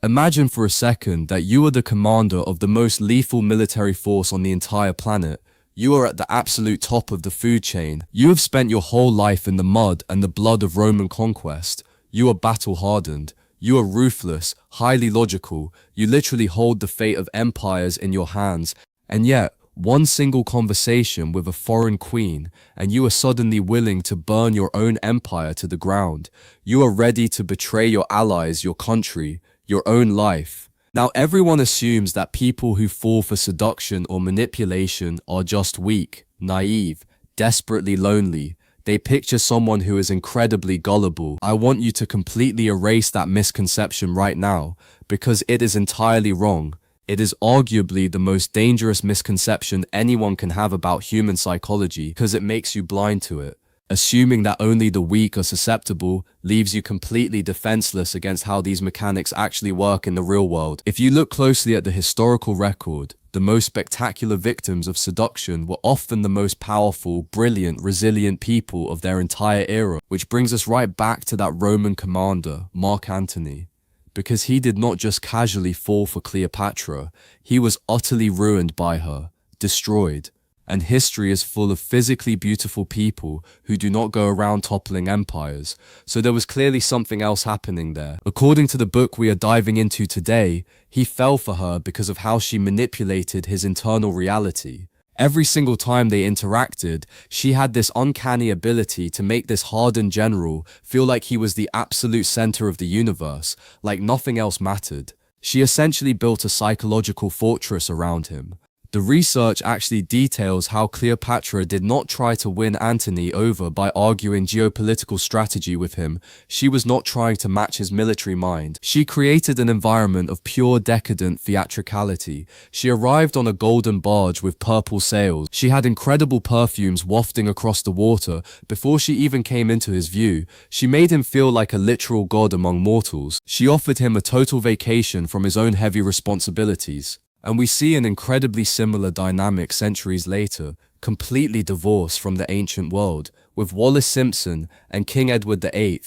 Imagine for a second that you are the commander of the most lethal military force on the entire planet. You are at the absolute top of the food chain. You have spent your whole life in the mud and the blood of Roman conquest. You are battle-hardened. You are ruthless, highly logical. You literally hold the fate of empires in your hands. And yet, one single conversation with a foreign queen, and you are suddenly willing to burn your own empire to the ground. You are ready to betray your allies, your country, your own life. Now, everyone assumes that people who fall for seduction or manipulation are just weak, naive, desperately lonely. They picture someone who is incredibly gullible. I want you to completely erase that misconception right now, because it is entirely wrong. It is arguably the most dangerous misconception anyone can have about human psychology because it makes you blind to it. Assuming that only the weak are susceptible leaves you completely defenseless against how these mechanics actually work in the real world. If you look closely at the historical record, the most spectacular victims of seduction were often the most powerful, brilliant, resilient people of their entire era, which brings us right back to that Roman commander, Mark Antony. Because he did not just casually fall for Cleopatra, he was utterly ruined by her, destroyed. And history is full of physically beautiful people who do not go around toppling empires. So there was clearly something else happening there. According to the book we are diving into today, he fell for her because of how she manipulated his internal reality. Every single time they interacted, she had this uncanny ability to make this hardened general feel like he was the absolute center of the universe, like nothing else mattered. She essentially built a psychological fortress around him. The research actually details how Cleopatra did not try to win Antony over by arguing geopolitical strategy with him. She was not trying to match his military mind. She created an environment of pure decadent theatricality. She arrived on a golden barge with purple sails. She had incredible perfumes wafting across the water before she even came into his view. She made him feel like a literal god among mortals. She offered him a total vacation from his own heavy responsibilities. And we see an incredibly similar dynamic centuries later, completely divorced from the ancient world, with Wallace Simpson and King Edward VIII.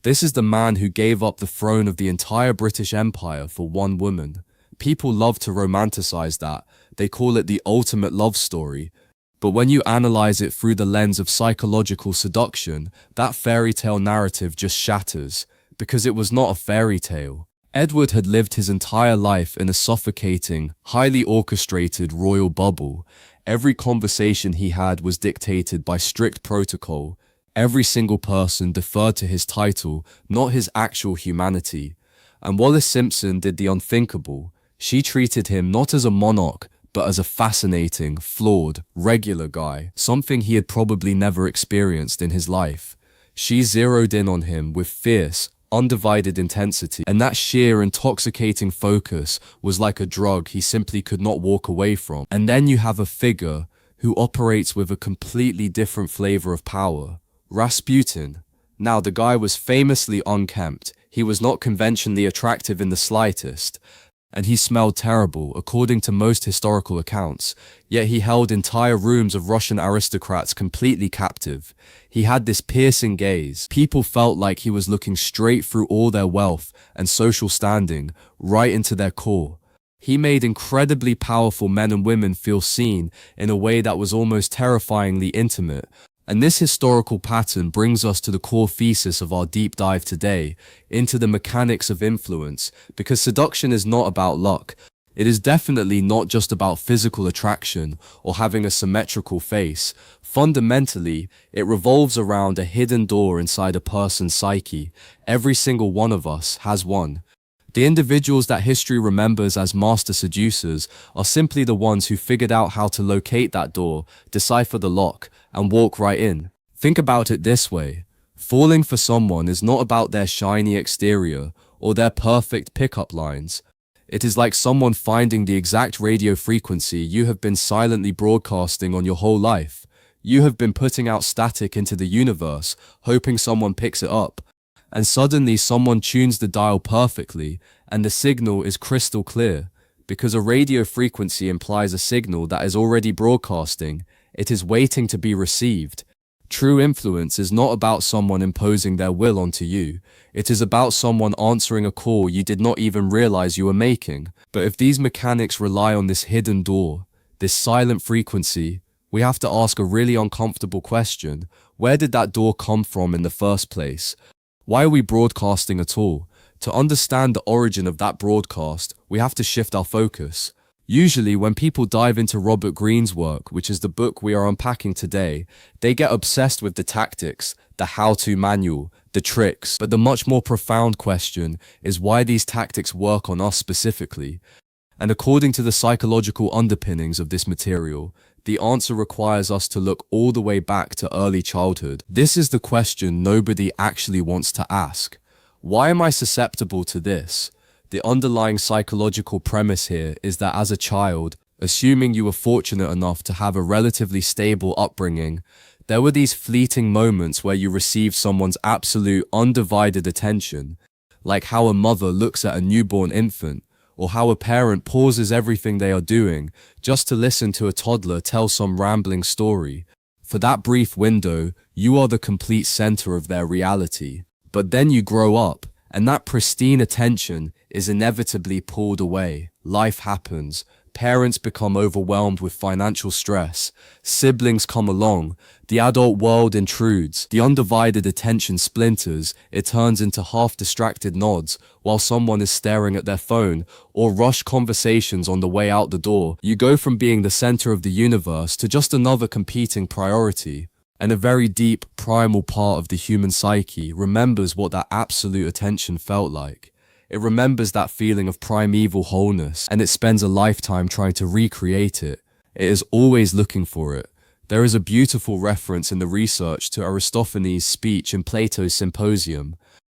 This is the man who gave up the throne of the entire British Empire for one woman. People love to romanticize that. They call it the ultimate love story. But when you analyze it through the lens of psychological seduction, that fairy tale narrative just shatters, because it was not a fairy tale. Edward had lived his entire life in a suffocating, highly orchestrated royal bubble. Every conversation he had was dictated by strict protocol. Every single person deferred to his title, not his actual humanity. And Wallace Simpson did the unthinkable. She treated him not as a monarch, but as a fascinating, flawed, regular guy, something he had probably never experienced in his life. She zeroed in on him with fierce, undivided intensity, and that sheer intoxicating focus was like a drug he simply could not walk away from. And then you have a figure who operates with a completely different flavor of power, Rasputin. Now, the guy was famously unkempt. He was not conventionally attractive in the slightest, and he smelled terrible, according to most historical accounts. Yet he held entire rooms of Russian aristocrats completely captive. He had this piercing gaze. People felt like he was looking straight through all their wealth and social standing, right into their core. He made incredibly powerful men and women feel seen in a way that was almost terrifyingly intimate. And this historical pattern brings us to the core thesis of our deep dive today, into the mechanics of influence, because seduction is not about luck. It is definitely not just about physical attraction or having a symmetrical face. Fundamentally, it revolves around a hidden door inside a person's psyche. Every single one of us has one. The individuals that history remembers as master seducers are simply the ones who figured out how to locate that door, decipher the lock, and walk right in. Think about it this way. Falling for someone is not about their shiny exterior or their perfect pickup lines. It is like someone finding the exact radio frequency you have been silently broadcasting on your whole life. You have been putting out static into the universe, hoping someone picks it up. And suddenly someone tunes the dial perfectly, and the signal is crystal clear. Because a radio frequency implies a signal that is already broadcasting, it is waiting to be received. True influence is not about someone imposing their will onto you. It is about someone answering a call you did not even realize you were making. But if these mechanics rely on this hidden door, this silent frequency, we have to ask a really uncomfortable question. Where did that door come from in the first place? Why are we broadcasting at all? To understand the origin of that broadcast, we have to shift our focus. Usually, when people dive into Robert Greene's work, which is the book we are unpacking today, they get obsessed with the tactics, the how-to manual, the tricks. But the much more profound question is why these tactics work on us specifically. And according to the psychological underpinnings of this material, the answer requires us to look all the way back to early childhood. This is the question nobody actually wants to ask. Why am I susceptible to this? The underlying psychological premise here is that as a child, assuming you were fortunate enough to have a relatively stable upbringing, there were these fleeting moments where you received someone's absolute undivided attention, like how a mother looks at a newborn infant, or how a parent pauses everything they are doing just to listen to a toddler tell some rambling story. For that brief window, you are the complete center of their reality. But then you grow up, and that pristine attention is inevitably pulled away. Life happens. Parents become overwhelmed with financial stress. Siblings come along. The adult world intrudes. The undivided attention splinters. It turns into half-distracted nods while someone is staring at their phone, or rushed conversations on the way out the door. You go from being the center of the universe to just another competing priority. And a very deep, primal part of the human psyche remembers what that absolute attention felt like. It remembers that feeling of primeval wholeness, and it spends a lifetime trying to recreate it. It is always looking for it. There is a beautiful reference in the research to Aristophanes' speech in Plato's Symposium.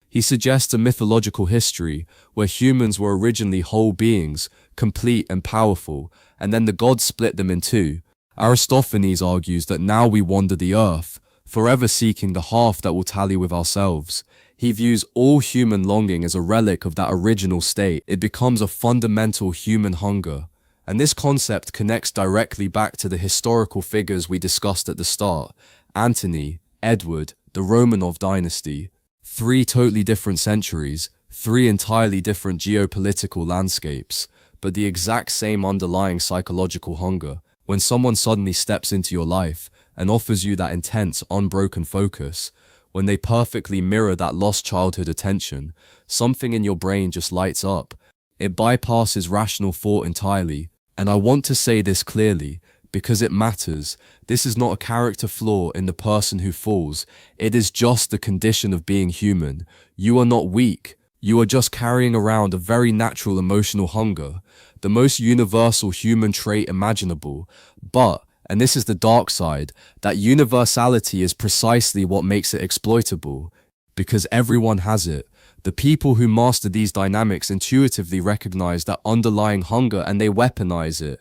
He suggests a mythological history where humans were originally whole beings, complete and powerful, and then the gods split them in two. Aristophanes argues that now we wander the earth, forever seeking the half that will tally with ourselves. He views all human longing as a relic of that original state. It becomes a fundamental human hunger. And this concept connects directly back to the historical figures we discussed at the start. Antony, Edward, the Romanov dynasty. 3 totally different centuries, 3 entirely different geopolitical landscapes, but the exact same underlying psychological hunger. When someone suddenly steps into your life and offers you that intense, unbroken focus, when they perfectly mirror that lost childhood attention, something in your brain just lights up. It bypasses rational thought entirely. And I want to say this clearly, because it matters. This is not a character flaw in the person who falls. It is just the condition of being human. You are not weak. You are just carrying around a very natural emotional hunger, the most universal human trait imaginable. But, and this is the dark side, that universality is precisely what makes it exploitable, because everyone has it. The people who master these dynamics intuitively recognize that underlying hunger and they weaponize it.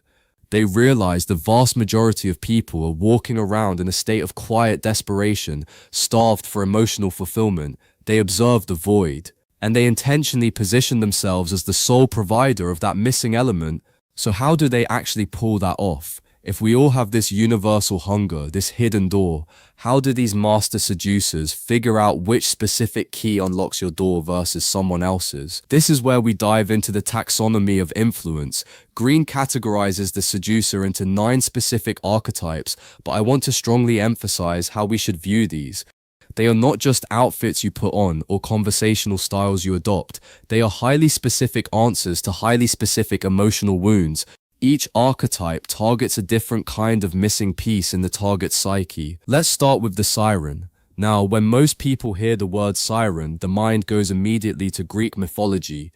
They realize the vast majority of people are walking around in a state of quiet desperation, starved for emotional fulfillment. They observe the void, and they intentionally position themselves as the sole provider of that missing element. So how do they actually pull that off? If we all have this universal hunger, this hidden door, how do these master seducers figure out which specific key unlocks your door versus someone else's? This is where we dive into the taxonomy of influence. Greene categorizes the seducer into 9 specific archetypes, but I want to strongly emphasize how we should view these. They are not just outfits you put on or conversational styles you adopt. They are highly specific answers to highly specific emotional wounds. Each archetype targets a different kind of missing piece in the target's psyche. Let's start with the siren. Now, when most people hear the word siren, the mind goes immediately to Greek mythology.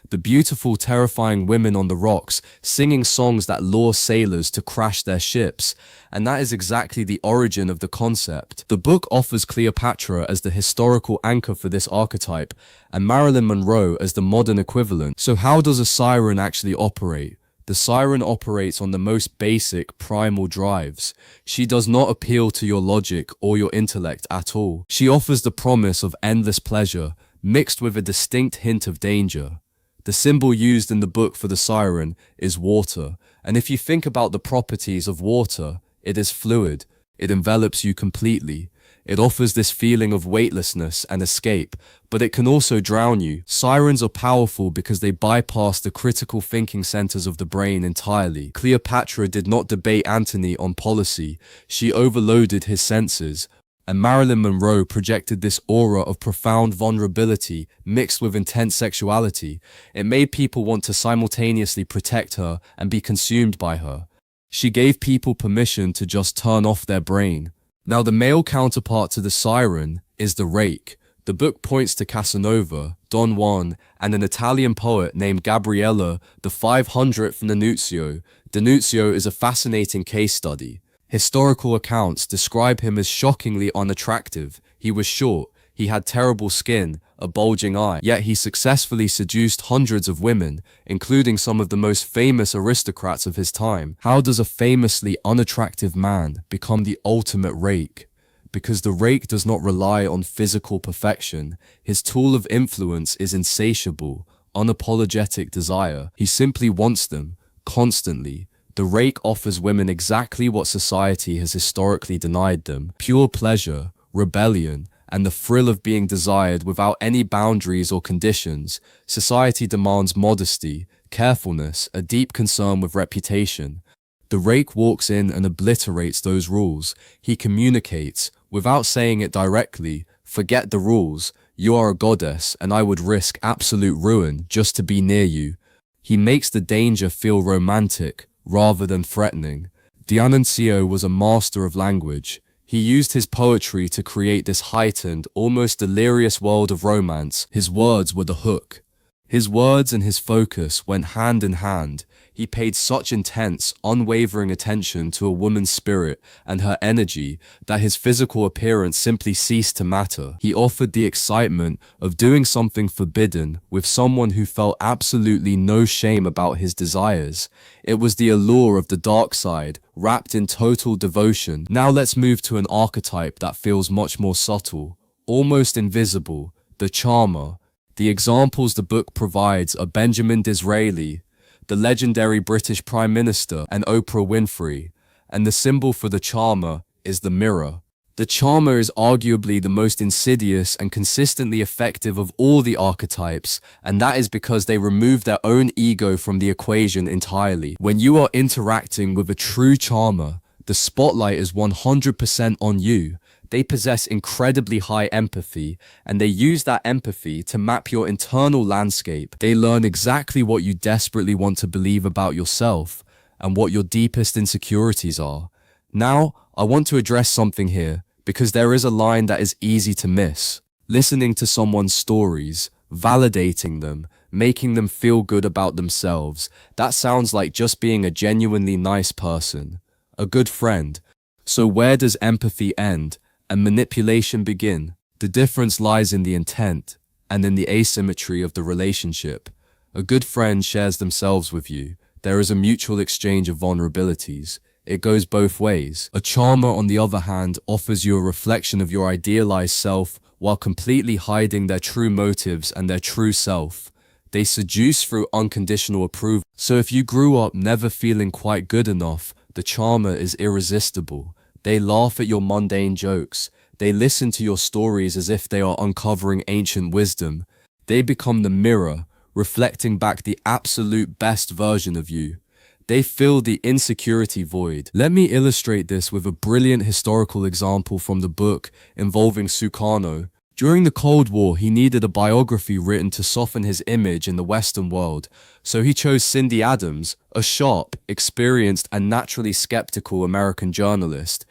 The beautiful, terrifying women on the rocks, singing songs that lure sailors to crash their ships. And that is exactly the origin of the concept. The book offers Cleopatra as the historical anchor for this archetype, and Marilyn Monroe as the modern equivalent. So how does a siren actually operate? The siren operates on the most basic, primal drives. She does not appeal to your logic or your intellect at all. She offers the promise of endless pleasure, mixed with a distinct hint of danger. The symbol used in the book for the siren is water, and if you think about the properties of water, it is fluid. It envelops you completely. It offers this feeling of weightlessness and escape, but it can also drown you. Sirens are powerful because they bypass the critical thinking centers of the brain entirely. Cleopatra did not debate Antony on policy, she overloaded his senses. And Marilyn Monroe projected this aura of profound vulnerability mixed with intense sexuality. It made people want to simultaneously protect her and be consumed by her. She gave people permission to just turn off their brain. Now, the male counterpart to the siren is the rake. The book points to Casanova, Don Juan, and an Italian poet named Gabriele, the 500th D'Annunzio. D'Annunzio is a fascinating case study. Historical accounts describe him as shockingly unattractive. He was short, he had terrible skin, a bulging eye, yet he successfully seduced hundreds of women, including some of the most famous aristocrats of his time. How does a famously unattractive man become the ultimate rake? Because the rake does not rely on physical perfection. His tool of influence is insatiable, unapologetic desire. He simply wants them, constantly. The rake offers women exactly what society has historically denied them: pure pleasure, rebellion, and the thrill of being desired without any boundaries or conditions. Society demands modesty, carefulness, a deep concern with reputation. The rake walks in and obliterates those rules. He communicates, without saying it directly: forget the rules, you are a goddess, and I would risk absolute ruin just to be near you. He makes the danger feel romantic, rather than threatening. D'Annunzio was a master of language. He used his poetry to create this heightened, almost delirious world of romance. His words were the hook. His words and his focus went hand in hand. He paid such intense, unwavering attention to a woman's spirit and her energy that his physical appearance simply ceased to matter. He offered the excitement of doing something forbidden with someone who felt absolutely no shame about his desires. It was the allure of the dark side, wrapped in total devotion. Now let's move to an archetype that feels much more subtle, almost invisible: the charmer. The examples the book provides are Benjamin Disraeli, the legendary British Prime Minister, and Oprah Winfrey, and the symbol for the charmer is the mirror. The charmer is arguably the most insidious and consistently effective of all the archetypes, and that is because they remove their own ego from the equation entirely. When you are interacting with a true charmer, the spotlight is 100% on you. They possess incredibly high empathy, and they use that empathy to map your internal landscape. They learn exactly what you desperately want to believe about yourself and what your deepest insecurities are. Now, I want to address something here, because there is a line that is easy to miss. Listening to someone's stories, validating them, making them feel good about themselves, that sounds like just being a genuinely nice person, a good friend. So where does empathy end and manipulation begin? The difference lies in the intent and in the asymmetry of the relationship. A good friend shares themselves with you. There is a mutual exchange of vulnerabilities. It goes both ways. A charmer, on the other hand, offers you a reflection of your idealized self while completely hiding their true motives and their true self. They seduce through unconditional approval. So if you grew up never feeling quite good enough, the charmer is irresistible. They laugh at your mundane jokes. They listen to your stories as if they are uncovering ancient wisdom. They become the mirror, reflecting back the absolute best version of you. They fill the insecurity void. Let me illustrate this with a brilliant historical example from the book involving Sukarno. During the Cold War, he needed a biography written to soften his image in the Western world, so he chose Cindy Adams, a sharp, experienced, and naturally skeptical American journalist.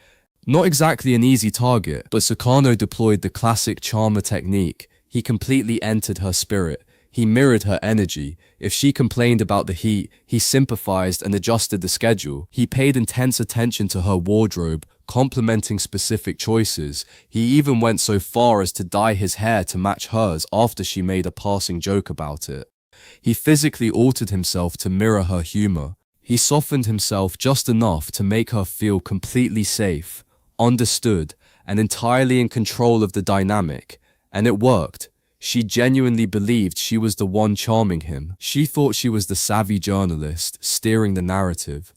Not exactly an easy target, but Sukarno deployed the classic charmer technique. He completely entered her spirit. He mirrored her energy. If she complained about the heat, he sympathized and adjusted the schedule. He paid intense attention to her wardrobe, complimenting specific choices. He even went so far as to dye his hair to match hers after she made a passing joke about it. He physically altered himself to mirror her humor. He softened himself just enough to make her feel completely safe, understood, and entirely in control of the dynamic. And it worked. She genuinely believed she was the one charming him. She thought she was the savvy journalist, steering the narrative.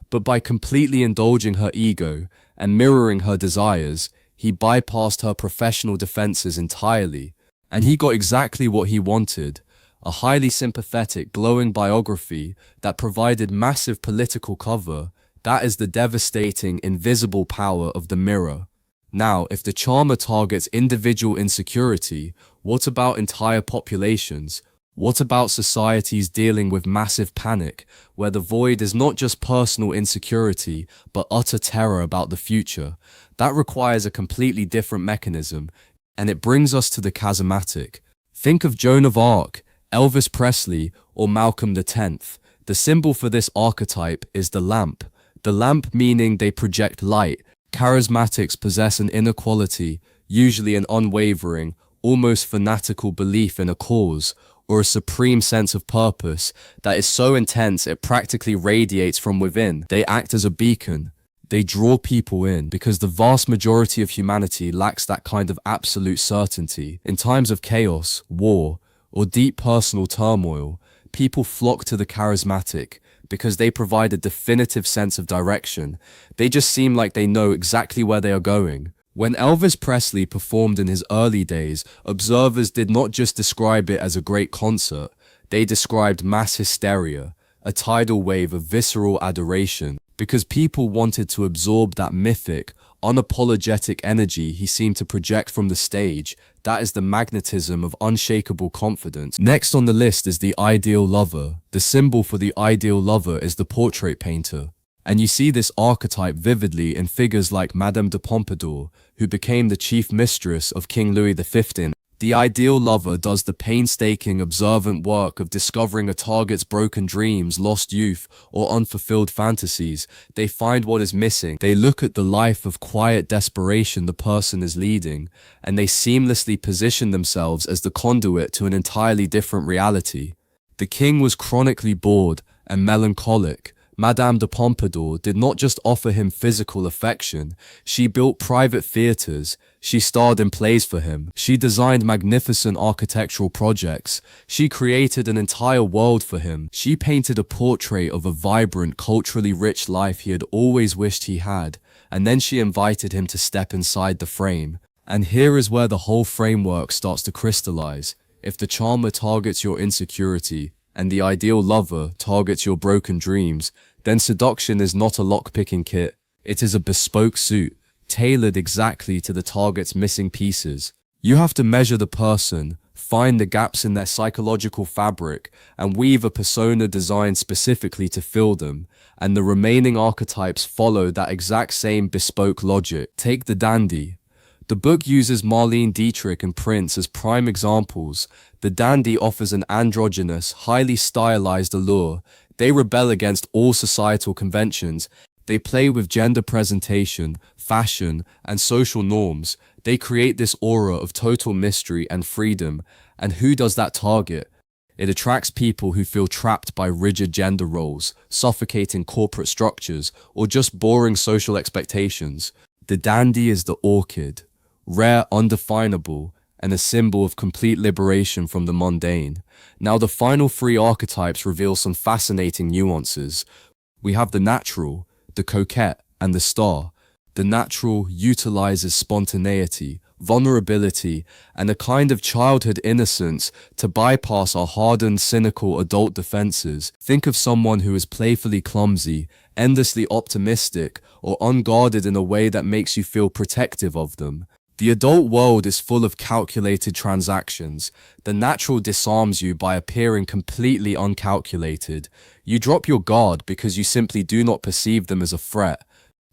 But by completely indulging her ego and mirroring her desires, he bypassed her professional defenses entirely. And he got exactly what he wanted, a highly sympathetic, glowing biography that provided massive political cover. That is the devastating, invisible power of the mirror. Now, if the charmer targets individual insecurity, what about entire populations? What about societies dealing with massive panic, where the void is not just personal insecurity, but utter terror about the future? That requires a completely different mechanism, and it brings us to the charismatic. Think of Joan of Arc, Elvis Presley, or Malcolm X. The symbol for this archetype is the lamp. The lamp meaning they project light. Charismatics possess an inner quality, usually an unwavering, almost fanatical belief in a cause, or a supreme sense of purpose that is so intense it practically radiates from within. They act as a beacon. They draw people in because the vast majority of humanity lacks that kind of absolute certainty. In times of chaos, war, or deep personal turmoil, people flock to the charismatic because they provide a definitive sense of direction. They just seem like they know exactly where they are going. When Elvis Presley performed in his early days, observers did not just describe it as a great concert, they described mass hysteria, a tidal wave of visceral adoration, because people wanted to absorb that mythic, unapologetic energy he seemed to project from the stage. That is the magnetism of unshakable confidence. Next on the list is the ideal lover. The symbol for the ideal lover is the portrait painter. And you see this archetype vividly in figures like Madame de Pompadour, who became the chief mistress of King Louis XV. The ideal lover does the painstaking, observant work of discovering a target's broken dreams, lost youth, or unfulfilled fantasies. They find what is missing. They look at the life of quiet desperation the person is leading, and they seamlessly position themselves as the conduit to an entirely different reality. The king was chronically bored and melancholic. Madame de Pompadour did not just offer him physical affection, she built private theatres, she starred in plays for him, she designed magnificent architectural projects, she created an entire world for him, she painted a portrait of a vibrant, culturally rich life he had always wished he had, and then she invited him to step inside the frame. And here is where the whole framework starts to crystallize. If the charmer targets your insecurity, and the ideal lover targets your broken dreams, then seduction is not a lock-picking kit. It is a bespoke suit, tailored exactly to the target's missing pieces. You have to measure the person, find the gaps in their psychological fabric, and weave a persona designed specifically to fill them, and the remaining archetypes follow that exact same bespoke logic. Take the dandy. The book uses Marlene Dietrich and Prince as prime examples. The dandy offers an androgynous, highly stylized allure. They rebel against all societal conventions. They play with gender presentation, fashion, and social norms. They create this aura of total mystery and freedom. And who does that target? It attracts people who feel trapped by rigid gender roles, suffocating corporate structures, or just boring social expectations. The dandy is the orchid, rare, undefinable, and a symbol of complete liberation from the mundane. Now the final three archetypes reveal some fascinating nuances. We have the natural, the coquette, and the star. The natural utilizes spontaneity, vulnerability, and a kind of childhood innocence to bypass our hardened, cynical adult defenses. Think of someone who is playfully clumsy, endlessly optimistic, or unguarded in a way that makes you feel protective of them. The adult world is full of calculated transactions. The natural disarms you by appearing completely uncalculated. You drop your guard because you simply do not perceive them as a threat.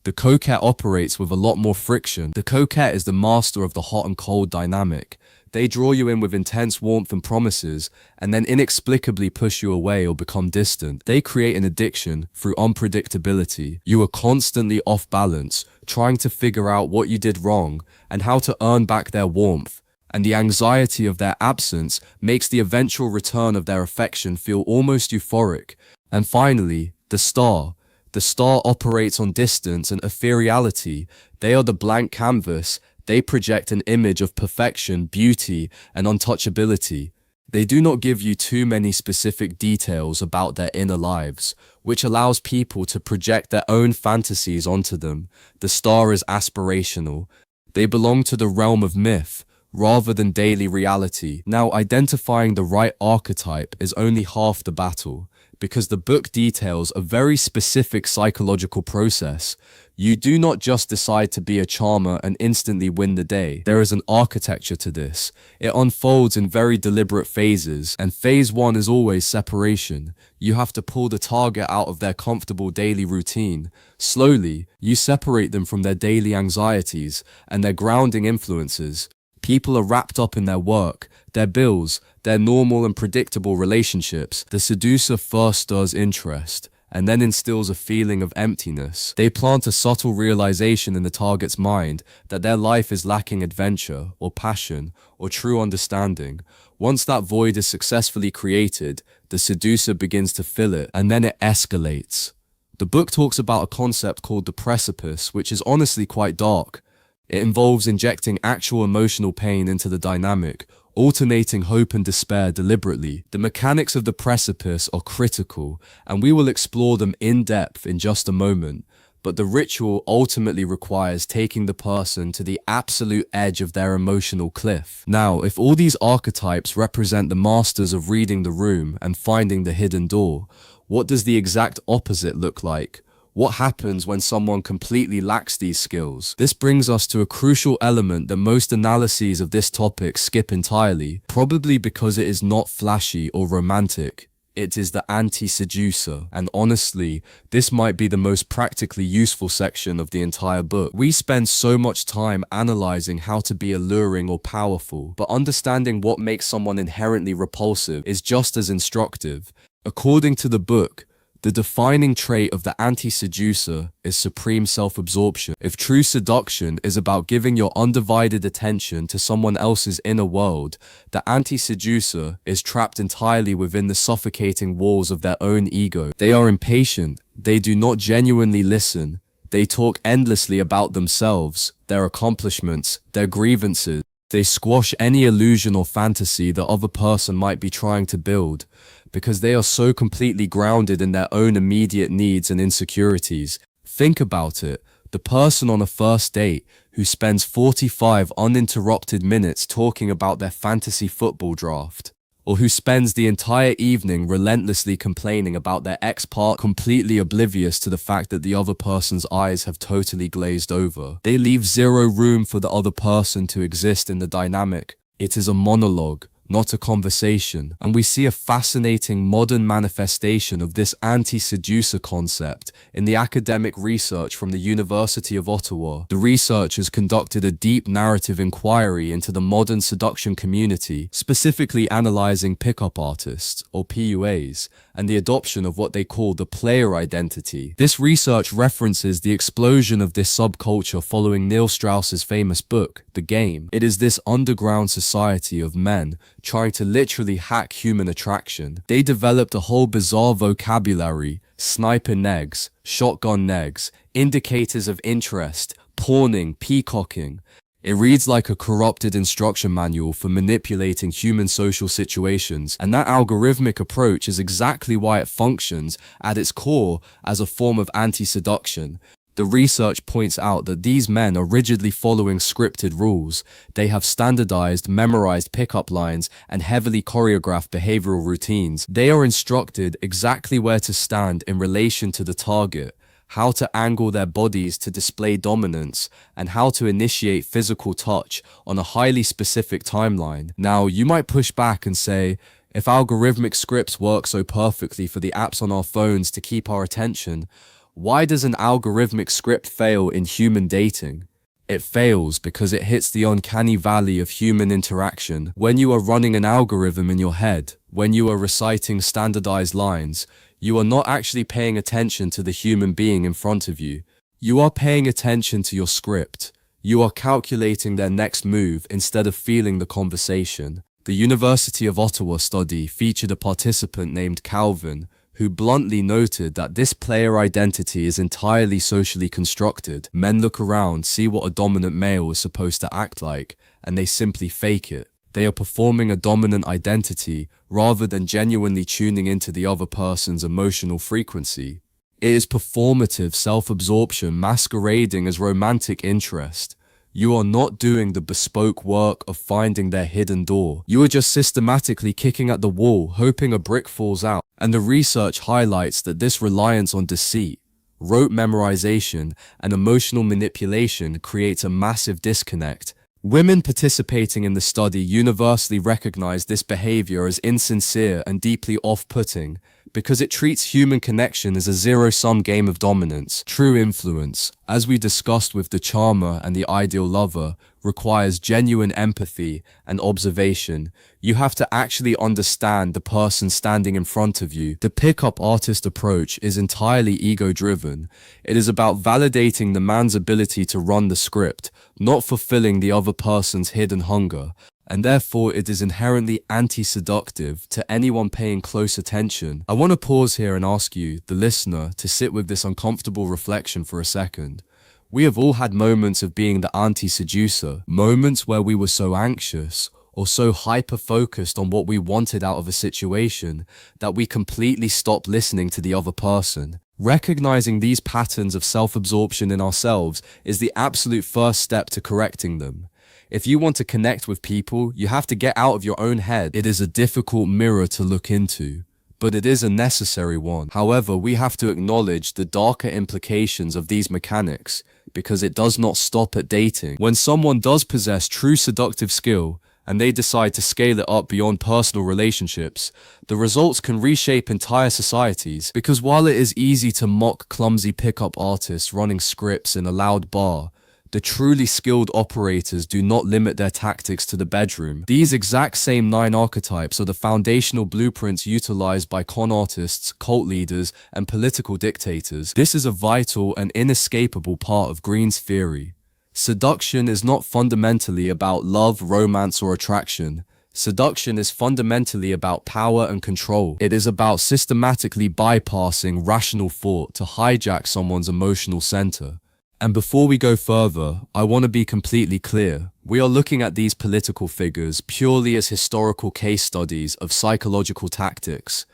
The coquette operates with a lot more friction. The coquette is the master of the hot and cold dynamic. They draw you in with intense warmth and promises, and then inexplicably push you away or become distant. They create an addiction through unpredictability. You are constantly off balance, trying to figure out what you did wrong and how to earn back their warmth. And the anxiety of their absence makes the eventual return of their affection feel almost euphoric. And finally, the star. The star operates on distance and ethereality. They are the blank canvas. They project an image of perfection, beauty, and untouchability. They do not give you too many specific details about their inner lives, which allows people to project their own fantasies onto them. The star is aspirational. They belong to the realm of myth, rather than daily reality. Now, identifying the right archetype is only half the battle, because the book details a very specific psychological process. You do not just decide to be a charmer and instantly win the day. There is an architecture to this. It unfolds in very deliberate phases, and phase one is always separation. You have to pull the target out of their comfortable daily routine. Slowly, you separate them from their daily anxieties and their grounding influences. People are wrapped up in their work, their bills, their normal and predictable relationships. The seducer first stirs interest, and then instills a feeling of emptiness. They plant a subtle realization in the target's mind that their life is lacking adventure, or passion, or true understanding. Once that void is successfully created, the seducer begins to fill it, and then it escalates. The book talks about a concept called the precipice, which is honestly quite dark. It involves injecting actual emotional pain into the dynamic, alternating hope and despair deliberately. The mechanics of the precipice are critical, and we will explore them in depth in just a moment. But the ritual ultimately requires taking the person to the absolute edge of their emotional cliff. Now, if all these archetypes represent the masters of reading the room and finding the hidden door, what does the exact opposite look like? What happens when someone completely lacks these skills? This brings us to a crucial element that most analyses of this topic skip entirely, probably because it is not flashy or romantic. It is the anti-seducer, and honestly, this might be the most practically useful section of the entire book. We spend so much time analyzing how to be alluring or powerful, but understanding what makes someone inherently repulsive is just as instructive. According to the book, the defining trait of the anti-seducer is supreme self-absorption. If true seduction is about giving your undivided attention to someone else's inner world, the anti-seducer is trapped entirely within the suffocating walls of their own ego. They are impatient. They do not genuinely listen. They talk endlessly about themselves, their accomplishments, their grievances. They squash any illusion or fantasy the other person might be trying to build, because they are so completely grounded in their own immediate needs and insecurities. Think about it. The person on a first date who spends 45 uninterrupted minutes talking about their fantasy football draft, or who spends the entire evening relentlessly complaining about their ex-partner, completely oblivious to the fact that the other person's eyes have totally glazed over. They leave zero room for the other person to exist in the dynamic. It is a monologue, not a conversation, and we see a fascinating modern manifestation of this anti-seducer concept in the academic research from the University of Ottawa. The researchers conducted a deep narrative inquiry into the modern seduction community, specifically analyzing pickup artists, or PUAs, and the adoption of what they call the player identity. This research references the explosion of this subculture following Neil Strauss's famous book, The Game. It is this underground society of men trying to literally hack human attraction. They developed a whole bizarre vocabulary: sniper negs, shotgun negs, indicators of interest, pawning, peacocking. It reads like a corrupted instruction manual for manipulating human social situations, and that algorithmic approach is exactly why it functions at its core as a form of anti-seduction. The research points out that these men are rigidly following scripted rules. They have standardized, memorized pickup lines and heavily choreographed behavioral routines. They are instructed exactly where to stand in relation to the target, how to angle their bodies to display dominance, and how to initiate physical touch on a highly specific timeline. Now, you might push back and say, if algorithmic scripts work so perfectly for the apps on our phones to keep our attention, why does an algorithmic script fail in human dating? It fails because it hits the uncanny valley of human interaction. When you are running an algorithm in your head, when you are reciting standardized lines, you are not actually paying attention to the human being in front of you. You are paying attention to your script. You are calculating their next move instead of feeling the conversation. The University of Ottawa study featured a participant named Calvin, who bluntly noted that this player identity is entirely socially constructed. Men look around, see what a dominant male is supposed to act like, and they simply fake it. They are performing a dominant identity rather than genuinely tuning into the other person's emotional frequency. It is performative self-absorption masquerading as romantic interest. You are not doing the bespoke work of finding their hidden door. You are just systematically kicking at the wall, hoping a brick falls out. And the research highlights that this reliance on deceit, rote memorization, and emotional manipulation creates a massive disconnect. Women participating in the study universally recognize this behavior as insincere and deeply off-putting because it treats human connection as a zero-sum game of dominance. True influence, as we discussed with the charmer and the ideal lover, requires genuine empathy and observation. You have to actually understand the person standing in front of you. The pickup artist approach is entirely ego-driven. It is about validating the man's ability to run the script, not fulfilling the other person's hidden hunger. And therefore it is inherently anti-seductive to anyone paying close attention. I want to pause here and ask you, the listener, to sit with this uncomfortable reflection for a second. We have all had moments of being the anti-seducer, moments where we were so anxious or so hyper-focused on what we wanted out of a situation that we completely stopped listening to the other person. Recognizing these patterns of self-absorption in ourselves is the absolute first step to correcting them. If you want to connect with people, you have to get out of your own head. It is a difficult mirror to look into, but it is a necessary one. However, we have to acknowledge the darker implications of these mechanics, because it does not stop at dating. When someone does possess true seductive skill, and they decide to scale it up beyond personal relationships, the results can reshape entire societies. Because while it is easy to mock clumsy pickup artists running scripts in a loud bar, the truly skilled operators do not limit their tactics to the bedroom. These exact same 9 archetypes are the foundational blueprints utilized by con artists, cult leaders, and political dictators. This is a vital and inescapable part of Greene's theory. Seduction is not fundamentally about love, romance, or attraction. Seduction is fundamentally about power and control. It is about systematically bypassing rational thought to hijack someone's emotional center. And before we go further, I want to be completely clear. We are looking at these political figures purely as historical case studies of psychological tactics.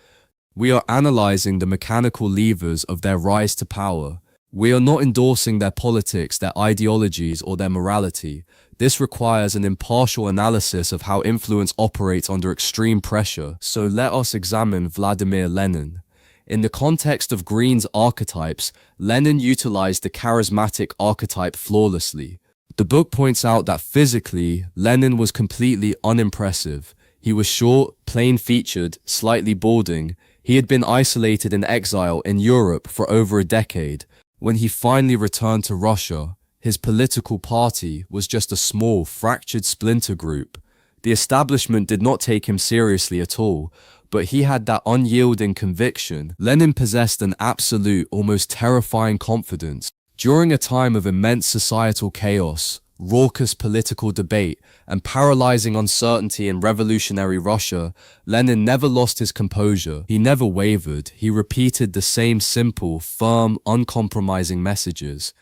We are analyzing the mechanical levers of their rise to power. We are not endorsing their politics, their ideologies, or their morality. This requires an impartial analysis of how influence operates under extreme pressure. So let us examine Vladimir Lenin. In the context of Greene's archetypes, Lenin utilized the charismatic archetype flawlessly. The book points out that physically, Lenin was completely unimpressive. He was short, plain-featured, slightly balding. He had been isolated in exile in Europe for over a decade. When he finally returned to Russia, his political party was just a small, fractured splinter group. The establishment did not take him seriously at all, but he had that unyielding conviction. Lenin possessed an absolute, almost terrifying confidence. During a time of immense societal chaos, raucous political debate, and paralyzing uncertainty in revolutionary Russia, Lenin never lost his composure. He never wavered. He repeated the same simple, firm, uncompromising messages.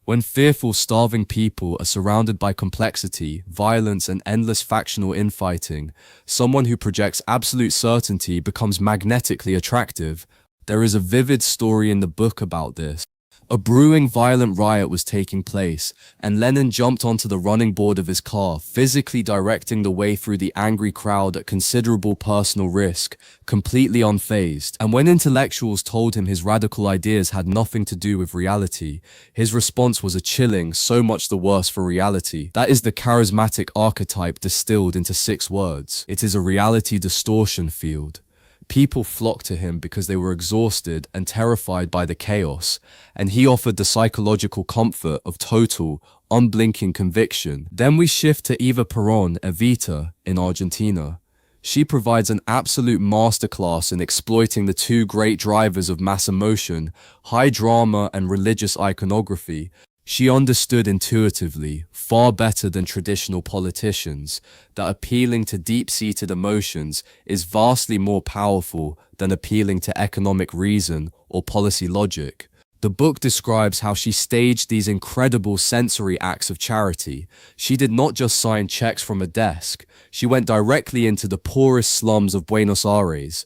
When fearful, starving people are surrounded by complexity, violence, and endless factional infighting, someone who projects absolute certainty becomes magnetically attractive. There is a vivid story in the book about this. A brewing violent riot was taking place, and Lenin jumped onto the running board of his car, physically directing the way through the angry crowd at considerable personal risk, completely unfazed. And when intellectuals told him his radical ideas had nothing to do with reality, his response was a chilling, so much the worse for reality. That is the charismatic archetype distilled into 6 words. It is a reality distortion field. People flocked to him because they were exhausted and terrified by the chaos, and he offered the psychological comfort of total, unblinking conviction. Then we shift to Eva Perón, Evita, in Argentina. She provides an absolute masterclass in exploiting the 2 great drivers of mass emotion, high drama and religious iconography. She understood intuitively, far better than traditional politicians, that appealing to deep-seated emotions is vastly more powerful than appealing to economic reason or policy logic. The book describes how she staged these incredible sensory acts of charity. She did not just sign checks from a desk, she went directly into the poorest slums of Buenos Aires.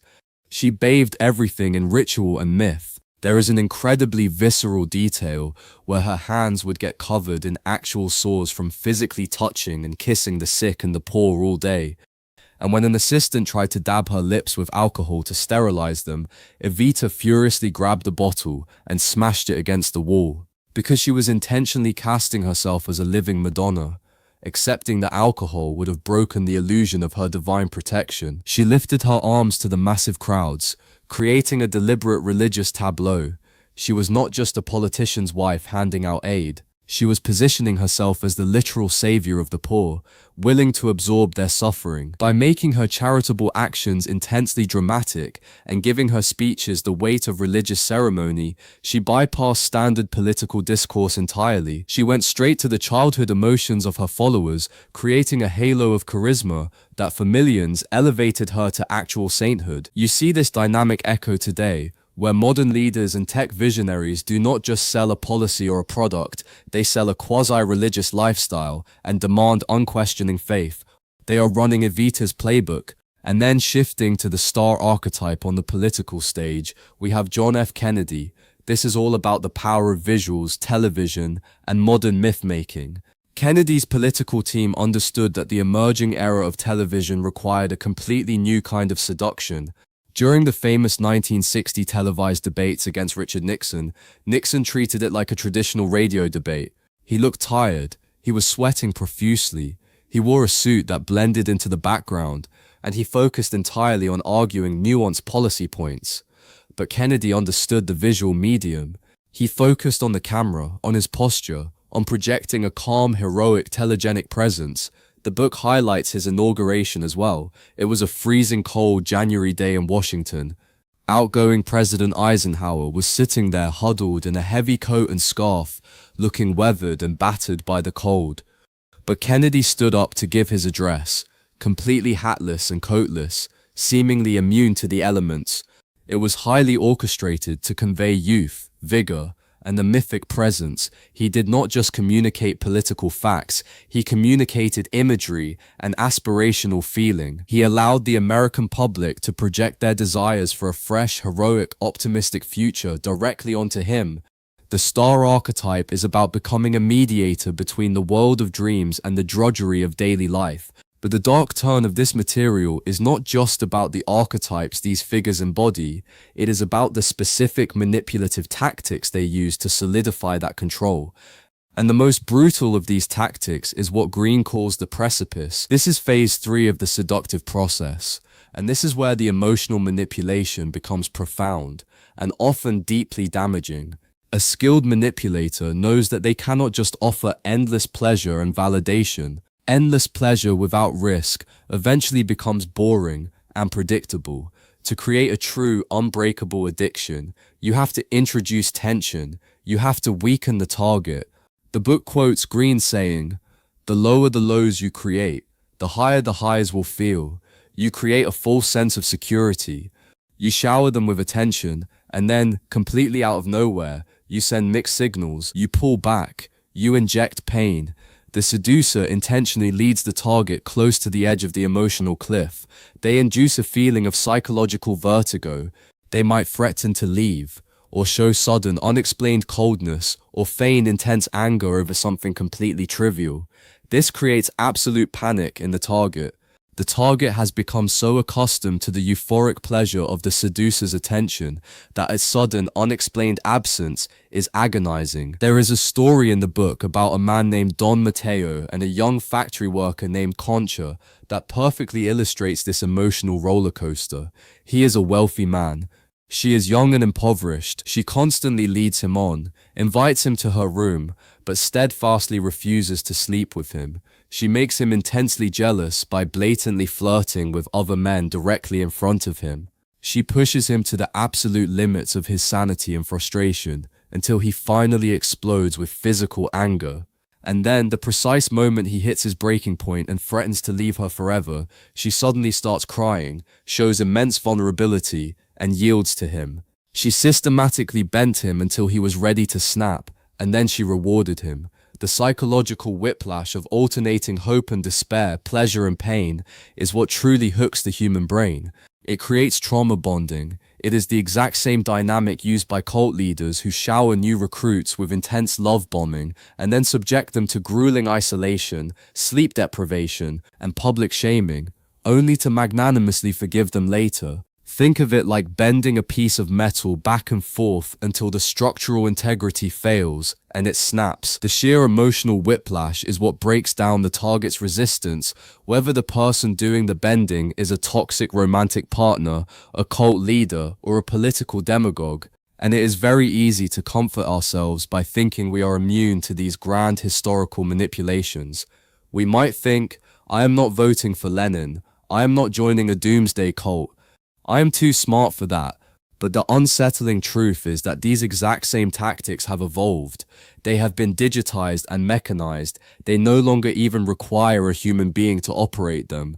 She bathed everything in ritual and myth. There is an incredibly visceral detail where her hands would get covered in actual sores from physically touching and kissing the sick and the poor all day. And when an assistant tried to dab her lips with alcohol to sterilize them, Evita furiously grabbed a bottle and smashed it against the wall, because she was intentionally casting herself as a living Madonna. Accepting that alcohol would have broken the illusion of her divine protection, she lifted her arms to the massive crowds, creating a deliberate religious tableau. She was not just a politician's wife handing out aid. She was positioning herself as the literal savior of the poor, willing to absorb their suffering. By making her charitable actions intensely dramatic and giving her speeches the weight of religious ceremony, she bypassed standard political discourse entirely. She went straight to the childhood emotions of her followers, creating a halo of charisma that for millions elevated her to actual sainthood. You see this dynamic echo today, where modern leaders and tech visionaries do not just sell a policy or a product, they sell a quasi-religious lifestyle and demand unquestioning faith. They are running Evita's playbook. And then shifting to the star archetype on the political stage, we have John F. Kennedy. This is all about the power of visuals, television, and modern myth-making. Kennedy's political team understood that the emerging era of television required a completely new kind of seduction. During the famous 1960 televised debates against Richard Nixon, Nixon treated it like a traditional radio debate. He looked tired, he was sweating profusely, he wore a suit that blended into the background, and he focused entirely on arguing nuanced policy points. But Kennedy understood the visual medium. He focused on the camera, on his posture, on projecting a calm, heroic, telegenic presence. The book highlights his inauguration as well. It was a freezing cold January day in Washington. Outgoing President Eisenhower was sitting there huddled in a heavy coat and scarf, looking weathered and battered by the cold. But Kennedy stood up to give his address, completely hatless and coatless, seemingly immune to the elements. It was highly orchestrated to convey youth, vigor, and a mythic presence. He did not just communicate political facts, he communicated imagery and aspirational feeling. He allowed the American public to project their desires for a fresh, heroic, optimistic future directly onto him. The star archetype is about becoming a mediator between the world of dreams and the drudgery of daily life. But the dark turn of this material is not just about the archetypes these figures embody, it is about the specific manipulative tactics they use to solidify that control. And the most brutal of these tactics is what Greene calls the precipice. This is phase 3 of the seductive process, and this is where the emotional manipulation becomes profound and often deeply damaging. A skilled manipulator knows that they cannot just offer endless pleasure and validation. Endless pleasure without risk eventually becomes boring and predictable. To create a true, unbreakable addiction, you have to introduce tension, you have to weaken the target. The book quotes Greene saying, "The lower the lows you create, the higher the highs will feel. You create a false sense of security. You shower them with attention, and then, completely out of nowhere, you send mixed signals, you pull back, you inject pain." The seducer intentionally leads the target close to the edge of the emotional cliff. They induce a feeling of psychological vertigo. They might threaten to leave, or show sudden, unexplained coldness, or feign intense anger over something completely trivial. This creates absolute panic in the target. The target has become so accustomed to the euphoric pleasure of the seducer's attention that a sudden, unexplained absence is agonizing. There is a story in the book about a man named Don Mateo and a young factory worker named Concha that perfectly illustrates this emotional roller coaster. He is a wealthy man. She is young and impoverished. She constantly leads him on, invites him to her room, but steadfastly refuses to sleep with him. She makes him intensely jealous by blatantly flirting with other men directly in front of him. She pushes him to the absolute limits of his sanity and frustration until he finally explodes with physical anger. And then, the precise moment he hits his breaking point and threatens to leave her forever, she suddenly starts crying, shows immense vulnerability, and yields to him. She systematically bent him until he was ready to snap, and then she rewarded him. The psychological whiplash of alternating hope and despair, pleasure and pain, is what truly hooks the human brain. It creates trauma bonding. It is the exact same dynamic used by cult leaders who shower new recruits with intense love bombing and then subject them to grueling isolation, sleep deprivation, and public shaming, only to magnanimously forgive them later. Think of it like bending a piece of metal back and forth until the structural integrity fails and it snaps. The sheer emotional whiplash is what breaks down the target's resistance, whether the person doing the bending is a toxic romantic partner, a cult leader, or a political demagogue. And it is very easy to comfort ourselves by thinking we are immune to these grand historical manipulations. We might think, I am not voting for Lenin, I am not joining a doomsday cult, I am too smart for that. But the unsettling truth is that these exact same tactics have evolved. They have been digitized and mechanized. They no longer even require a human being to operate them.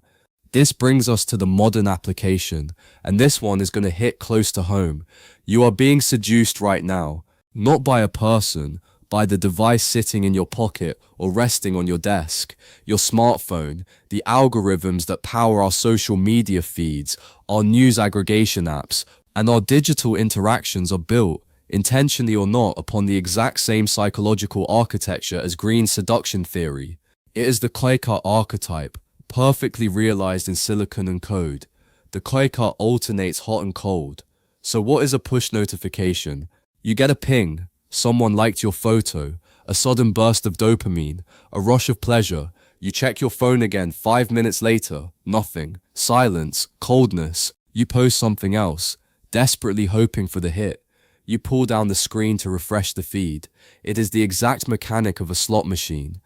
This brings us to the modern application, and this one is going to hit close to home. You are being seduced right now, not by a person, by the device sitting in your pocket or resting on your desk, your smartphone, the algorithms that power our social media feeds, our news aggregation apps, and our digital interactions are built, intentionally or not, upon the exact same psychological architecture as Greene's seduction theory. It is the coquette archetype, perfectly realized in silicon and code. The coquette alternates hot and cold. So what is a push notification? You get a ping. Someone liked your photo, a sudden burst of dopamine, a rush of pleasure. You check your phone again 5 minutes later, nothing, silence, coldness. You post something else, desperately hoping for the hit. You pull down the screen to refresh the feed. It is the exact mechanic of a slot machine.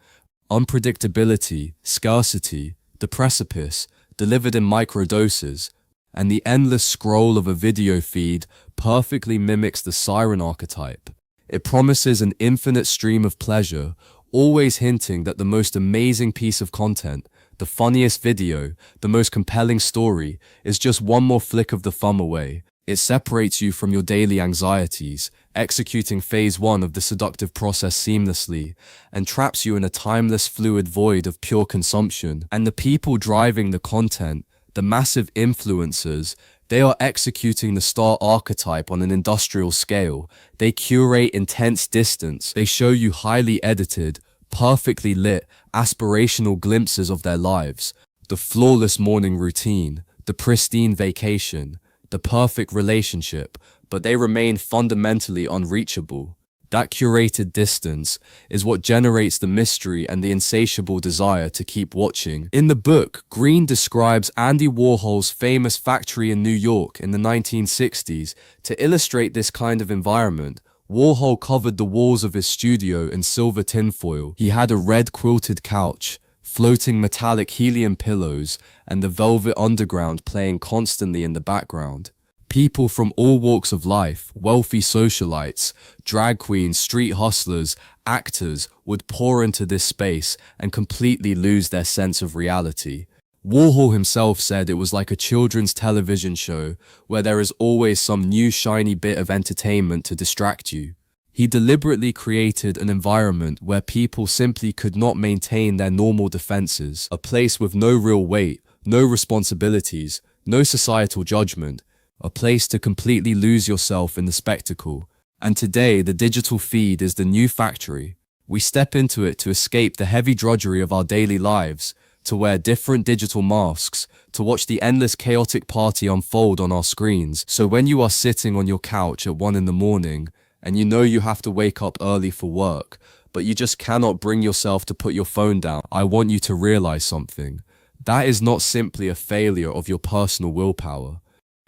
Unpredictability, scarcity, the precipice, delivered in microdoses, and the endless scroll of a video feed perfectly mimics the siren archetype. It promises an infinite stream of pleasure, always hinting that the most amazing piece of content, the funniest video, the most compelling story, is just one more flick of the thumb away. It separates you from your daily anxieties, executing phase 1 of the seductive process seamlessly, and traps you in a timeless fluid void of pure consumption. And the people driving the content, the massive influencers, they are executing the star archetype on an industrial scale. They curate intense distance. They show you highly edited, perfectly lit, aspirational glimpses of their lives. The flawless morning routine, the pristine vacation, the perfect relationship, but they remain fundamentally unreachable. That curated distance is what generates the mystery and the insatiable desire to keep watching. In the book, Greene describes Andy Warhol's famous factory in New York in the 1960s. To illustrate this kind of environment, Warhol covered the walls of his studio in silver tinfoil. He had a red quilted couch, floating metallic helium pillows, and the velvet underground playing constantly in the background. People from all walks of life, wealthy socialites, drag queens, street hustlers, actors, would pour into this space and completely lose their sense of reality. Warhol himself said it was like a children's television show where there is always some new shiny bit of entertainment to distract you. He deliberately created an environment where people simply could not maintain their normal defenses, a place with no real weight, no responsibilities, no societal judgment, a place to completely lose yourself in the spectacle. And today, the digital feed is the new factory. We step into it to escape the heavy drudgery of our daily lives, to wear different digital masks, to watch the endless chaotic party unfold on our screens. So when you are sitting on your couch at 1 in the morning, and you know you have to wake up early for work, but you just cannot bring yourself to put your phone down, I want you to realize something. That is not simply a failure of your personal willpower.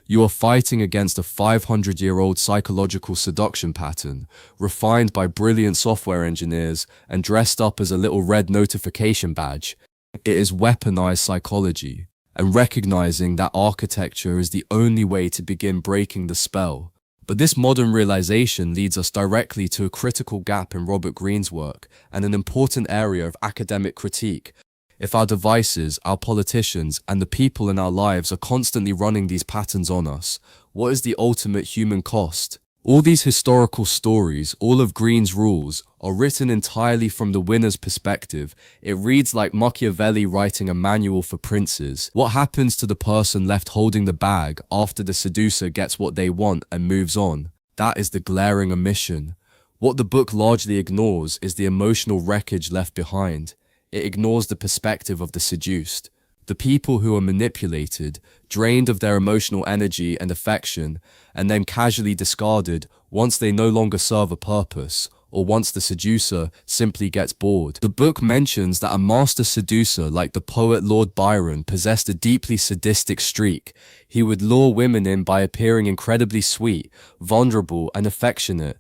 You are fighting against a 500-year-old psychological seduction pattern, refined by brilliant software engineers and dressed up as a little red notification badge. It is weaponized psychology, and recognizing that architecture is the only way to begin breaking the spell. But this modern realization leads us directly to a critical gap in Robert Greene's work and an important area of academic critique. If our devices, our politicians, and the people in our lives are constantly running these patterns on us, what is the ultimate human cost? All these historical stories, all of Greene's rules, are written entirely from the winner's perspective. It reads like Machiavelli writing a manual for princes. What happens to the person left holding the bag after the seducer gets what they want and moves on? That is the glaring omission. What the book largely ignores is the emotional wreckage left behind. It ignores the perspective of the seduced. The people who are manipulated, drained of their emotional energy and affection, and then casually discarded once they no longer serve a purpose, or once the seducer simply gets bored. The book mentions that a master seducer like the poet Lord Byron possessed a deeply sadistic streak. He would lure women in by appearing incredibly sweet, vulnerable, and affectionate.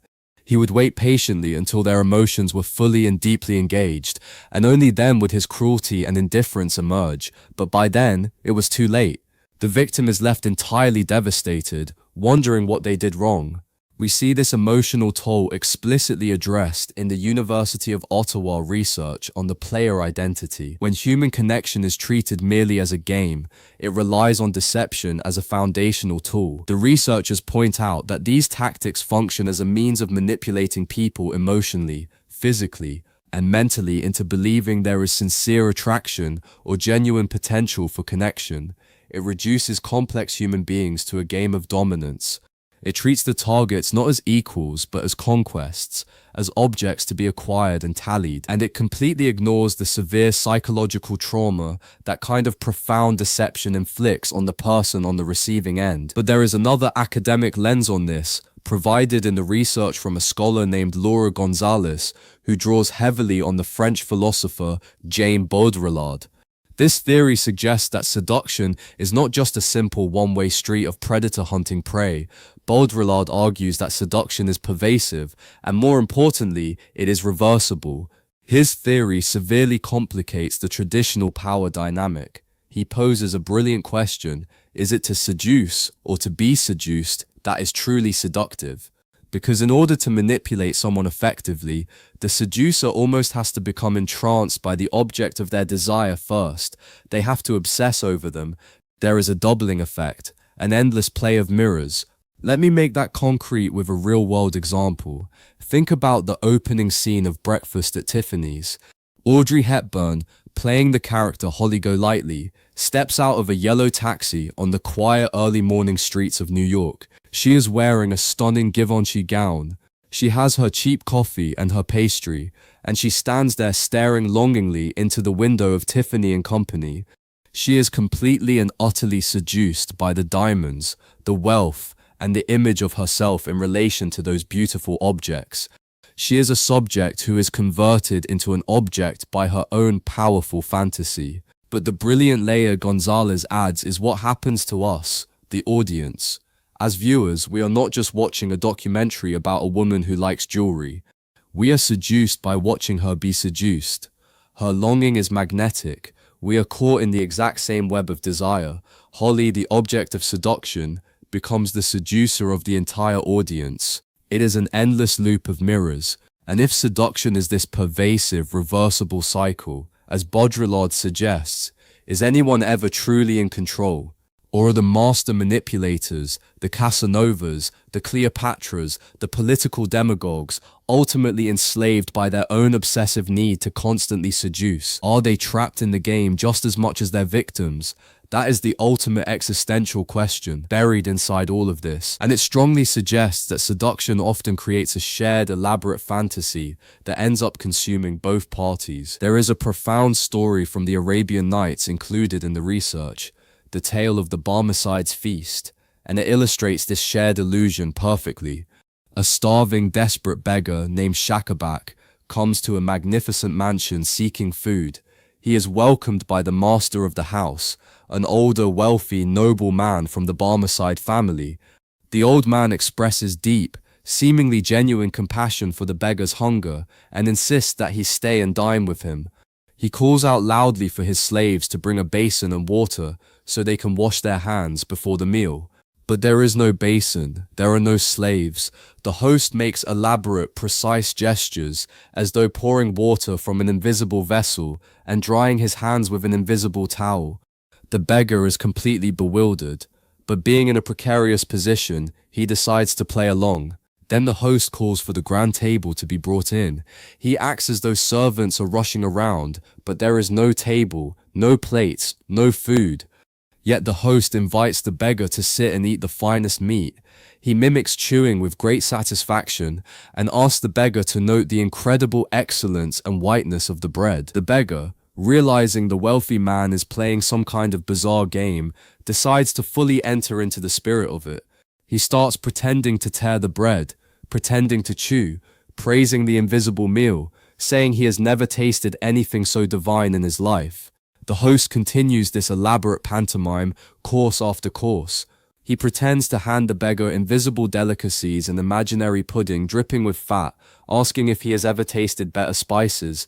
He would wait patiently until their emotions were fully and deeply engaged, and only then would his cruelty and indifference emerge. But by then, it was too late. The victim is left entirely devastated, wondering what they did wrong. We see this emotional toll explicitly addressed in the University of Ottawa research on the player identity. When human connection is treated merely as a game, it relies on deception as a foundational tool. The researchers point out that these tactics function as a means of manipulating people emotionally, physically, and mentally into believing there is sincere attraction or genuine potential for connection. It reduces complex human beings to a game of dominance. It treats the targets not as equals but as conquests, as objects to be acquired and tallied, and it completely ignores the severe psychological trauma that kind of profound deception inflicts on the person on the receiving end. But there is another academic lens on this, provided in the research from a scholar named Laura Gonzalez, who draws heavily on the French philosopher Jean Baudrillard. This theory suggests that seduction is not just a simple one-way street of predator hunting prey. Baudrillard argues that seduction is pervasive, and more importantly, it is reversible. His theory severely complicates the traditional power dynamic. He poses a brilliant question: is it to seduce or to be seduced that is truly seductive? Because in order to manipulate someone effectively, the seducer almost has to become entranced by the object of their desire first. They have to obsess over them. There is a doubling effect, an endless play of mirrors. Let me make that concrete with a real-world example. Think about the opening scene of Breakfast at Tiffany's. Audrey Hepburn, playing the character Holly Golightly, steps out of a yellow taxi on the quiet early morning streets of New York. She is wearing a stunning Givenchy gown. She has her cheap coffee and her pastry, and she stands there staring longingly into the window of Tiffany and Company. She is completely and utterly seduced by the diamonds, the wealth, and the image of herself in relation to those beautiful objects. She is a subject who is converted into an object by her own powerful fantasy. But the brilliant layer Gonzalez adds is what happens to us, the audience. As viewers, we are not just watching a documentary about a woman who likes jewelry. We are seduced by watching her be seduced. Her longing is magnetic. We are caught in the exact same web of desire. Holly, the object of seduction, becomes the seducer of the entire audience. It is an endless loop of mirrors. And if seduction is this pervasive, reversible cycle, as Baudrillard suggests, is anyone ever truly in control? Or are the master manipulators, the Casanovas, the Cleopatras, the political demagogues, ultimately enslaved by their own obsessive need to constantly seduce? Are they trapped in the game just as much as their victims? That is the ultimate existential question buried inside all of this. And it strongly suggests that seduction often creates a shared, elaborate fantasy that ends up consuming both parties. There is a profound story from the Arabian Nights included in the research, the tale of the Barmecide's feast, and it illustrates this shared illusion perfectly. A starving, desperate beggar named Shakabak comes to a magnificent mansion seeking food. He is welcomed by the master of the house, an older, wealthy, noble man from the Barmecide family. The old man expresses deep, seemingly genuine compassion for the beggar's hunger and insists that he stay and dine with him. He calls out loudly for his slaves to bring a basin and water so they can wash their hands before the meal. But there is no basin, there are no slaves. The host makes elaborate, precise gestures as though pouring water from an invisible vessel and drying his hands with an invisible towel. The beggar is completely bewildered, but being in a precarious position, he decides to play along. Then the host calls for the grand table to be brought in. He acts as though servants are rushing around, but there is no table, no plates, no food. Yet the host invites the beggar to sit and eat the finest meat. He mimics chewing with great satisfaction and asks the beggar to note the incredible excellence and whiteness of the bread. The beggar, realizing the wealthy man is playing some kind of bizarre game, decides to fully enter into the spirit of it. He starts pretending to tear the bread, pretending to chew, praising the invisible meal, saying he has never tasted anything so divine in his life. The host continues this elaborate pantomime, course after course. He pretends to hand the beggar invisible delicacies and imaginary pudding dripping with fat, asking if he has ever tasted better spices.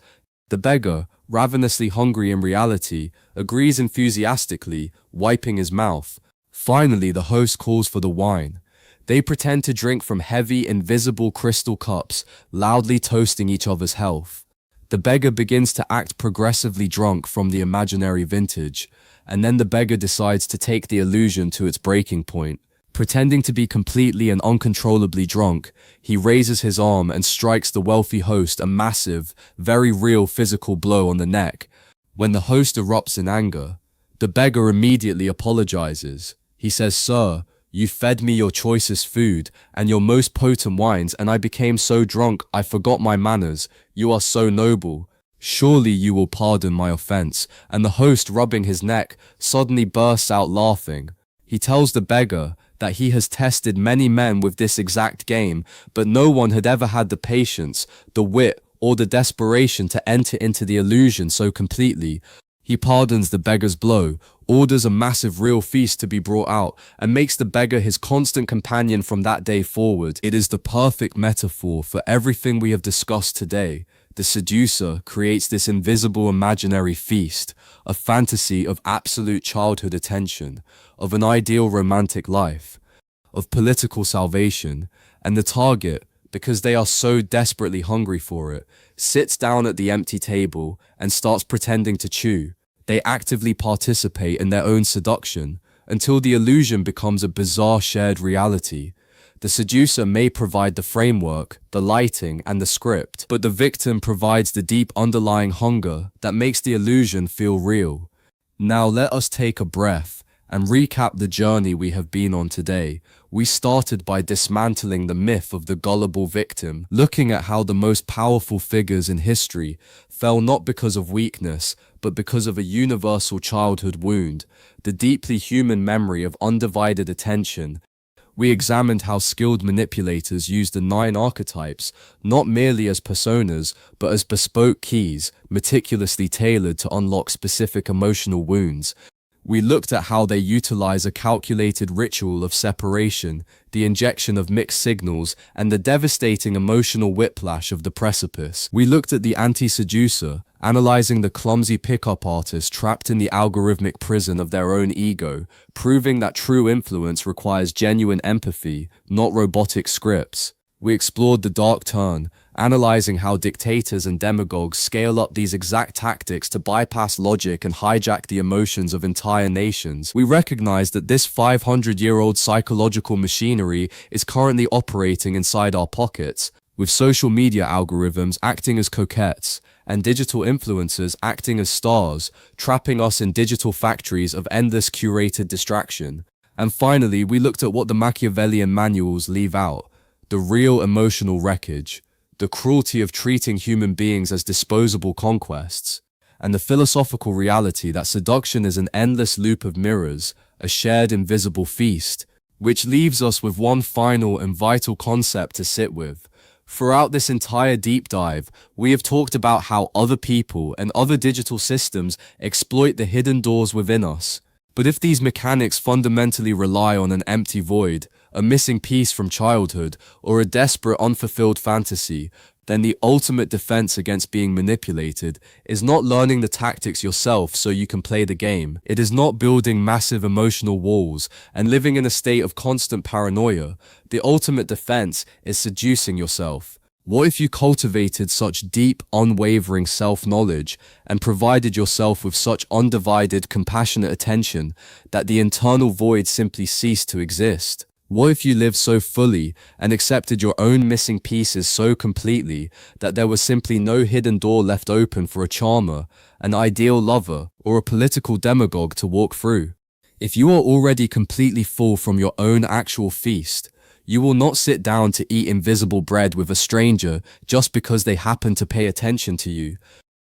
The beggar, ravenously hungry in reality, agrees enthusiastically, wiping his mouth. Finally, the host calls for the wine. They pretend to drink from heavy, invisible crystal cups, loudly toasting each other's health. The beggar begins to act progressively drunk from the imaginary vintage, and then the beggar decides to take the illusion to its breaking point. Pretending to be completely and uncontrollably drunk, he raises his arm and strikes the wealthy host a massive, very real physical blow on the neck. When the host erupts in anger, the beggar immediately apologizes. He says, "Sir, you fed me your choicest food and your most potent wines, and I became so drunk I forgot my manners. You are so noble. Surely you will pardon my offense." And the host, rubbing his neck, suddenly bursts out laughing. He tells the beggar that he has tested many men with this exact game, but no one had ever had the patience, the wit, or the desperation to enter into the illusion so completely. He pardons the beggar's blow, orders a massive real feast to be brought out, and makes the beggar his constant companion from that day forward. It is the perfect metaphor for everything we have discussed today. The seducer creates this invisible imaginary feast, a fantasy of absolute childhood attention, of an ideal romantic life, of political salvation, and the target, because they are so desperately hungry for it, sits down at the empty table and starts pretending to chew. They actively participate in their own seduction until the illusion becomes a bizarre shared reality. The seducer may provide the framework, the lighting, and the script, but the victim provides the deep underlying hunger that makes the illusion feel real. Now let us take a breath and recap the journey we have been on today. We started by dismantling the myth of the gullible victim, looking at how the most powerful figures in history fell not because of weakness, but because of a universal childhood wound, the deeply human memory of undivided attention. We examined how skilled manipulators use the 9 archetypes, not merely as personas, but as bespoke keys, meticulously tailored to unlock specific emotional wounds. We looked at how they utilize a calculated ritual of separation, the injection of mixed signals, and the devastating emotional whiplash of the precipice. We looked at the anti-seducer, analyzing the clumsy pickup artist trapped in the algorithmic prison of their own ego, proving that true influence requires genuine empathy, not robotic scripts. We explored the dark turn, analyzing how dictators and demagogues scale up these exact tactics to bypass logic and hijack the emotions of entire nations. We recognize that this 500-year-old psychological machinery is currently operating inside our pockets, with social media algorithms acting as coquettes and digital influencers acting as stars, trapping us in digital factories of endless curated distraction. And finally, we looked at what the Machiavellian manuals leave out: the real emotional wreckage, the cruelty of treating human beings as disposable conquests, and the philosophical reality that seduction is an endless loop of mirrors, a shared invisible feast, which leaves us with one final and vital concept to sit with. Throughout this entire deep dive, we have talked about how other people and other digital systems exploit the hidden doors within us. But if these mechanics fundamentally rely on an empty void, a missing piece from childhood, or a desperate unfulfilled fantasy, then the ultimate defense against being manipulated is not learning the tactics yourself so you can play the game. It is not building massive emotional walls and living in a state of constant paranoia. The ultimate defense is seducing yourself. What if you cultivated such deep, unwavering self-knowledge and provided yourself with such undivided, compassionate attention that the internal void simply ceased to exist? What if you lived so fully and accepted your own missing pieces so completely that there was simply no hidden door left open for a charmer, an ideal lover, or a political demagogue to walk through? If you are already completely full from your own actual feast, you will not sit down to eat invisible bread with a stranger just because they happen to pay attention to you.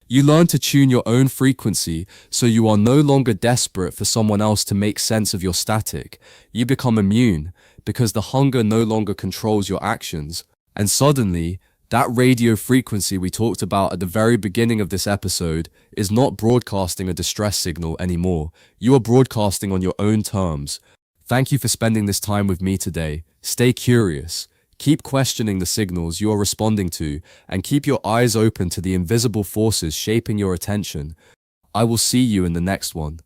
You learn to tune your own frequency so you are no longer desperate for someone else to make sense of your static. You become immune because the hunger no longer controls your actions. And suddenly, that radio frequency we talked about at the very beginning of this episode is not broadcasting a distress signal anymore. You are broadcasting on your own terms. Thank you for spending this time with me today. Stay curious. Keep questioning the signals you are responding to and keep your eyes open to the invisible forces shaping your attention. I will see you in the next one.